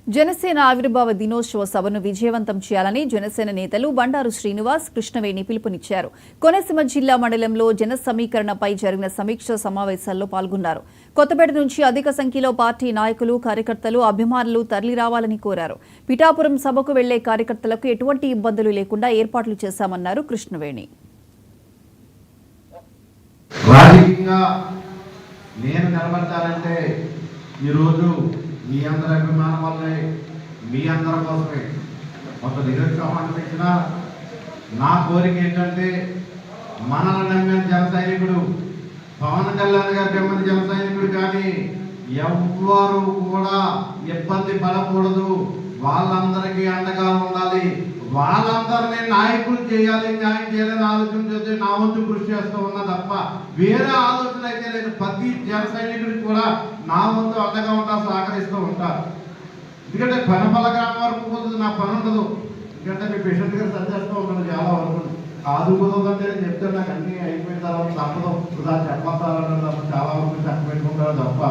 జనసేన ఆవిర్భావ దినోత్సవ సభను విజయవంతం చేయాలని జనసేన నేతలు బండారు శ్రీనివాస్, కృష్ణవేణి పిలుపునిచ్చారు. కోనసీమ జిల్లా మండలంలో జన సమీకరణపై జరిగిన సమీక్ష సమావేశాల్లో పాల్గొన్నారు. కొత్తపేట నుంచి అధిక సంఖ్యలో పార్టీ నాయకులు, కార్యకర్తలు, అభిమానులు తరలిరావాలని కోరారు. పిఠాపురం సభకు వెళ్లే కార్యకర్తలకు ఎటువంటి ఇబ్బందులు లేకుండా ఏర్పాట్లు చేశామన్నారు కృష్ణవేణి. నేను నిలబడతానంటే ఈరోజు మీ అందరి అభిమానం వల్లే, మీ అందరి కోసమే కొంత నిరుత్సాహం అనిపించిన నా కోరిక ఏంటంటే, మనల్ని నమ్మిన జన సైనికుడు పవన్ కళ్యాణ్ గారు నమ్మిన జన సైనికుడు కానీ ఎవ్వరు కూడా ఇబ్బంది పడకూడదు. వాళ్ళందరికీ అండగా ఉండాలి. వాళ్ళందరినీ నాయకులు చేయాలి, న్యాయం చేయాలని ఆలోచన చేస్తే నా వంతు కృషి చేస్తూ ఉన్నా తప్ప వేరే ఆలోచన అయితే లేదు. ప్రతి జన సైనికుడికి కూడా నా వంతు అండగా ఉంటా, సహకరిస్తూ ఉంటారు. ఎందుకంటే పెనపల గ్రామం వరకు పోతుంది, నా పని ఉండదు. ఎందుకంటే మీ పేషెంట్ గారు సరిచేస్తూ ఉంటాను చాలా వరకు. కాదు కుదరదంటే నేను చెప్తే నాకు అన్నీ అయిపోయిన తర్వాత తప్పదు దాన్ని చెప్పాలంటే తప్ప చాలా వరకు చెప్పబెట్టుకుంటారు తప్ప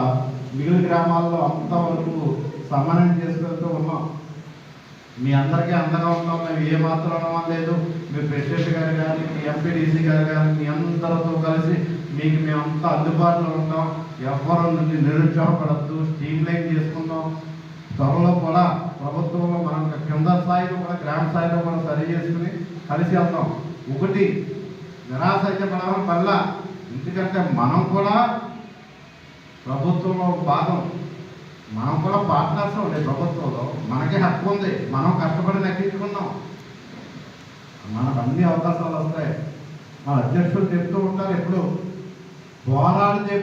మిగిలిన గ్రామాల్లో అంతవరకు సమన్వయం చేసుకుంటూ ఉన్నాం. మీ అందరికీ అండగా ఉంటాం. మేము ఏమాత్రం అనుమానం లేదు. మీ ప్రెసిడెంట్ గారు కానీ, మీ ఎంపీడీసీ గారు కానీ, మీ అందరితో కలిసి మీకు మేమంతా అందుబాటులో ఉంటాం. ఎవరు నుంచి నిరుత్సాహపడద్దు, స్ట్రీమ్ లైన్ చేసుకుందాం. త్వరలో కూడా ప్రభుత్వంలో మనం కింద స్థాయిలో కూడా, గ్రామ స్థాయిలో కూడా సరి చేసుకుని కలిసి వెళ్తాం. ఒకటి నిరాశ అయితే పడడం వల్ల, ఎందుకంటే మనం కూడా ప్రభుత్వంలో భాగం, మనం కూడా పార్ట్నర్స్ ఉండే ప్రభుత్వంలో. మనకే హక్కు ఉంది, మనం కష్టపడి నెగ్గించుకున్నాం. మనకు అన్ని అవకాశాలు వస్తాయి. మన అధ్యక్షులు చెప్తూ ఉంటారు, ఎప్పుడు పోరాడితే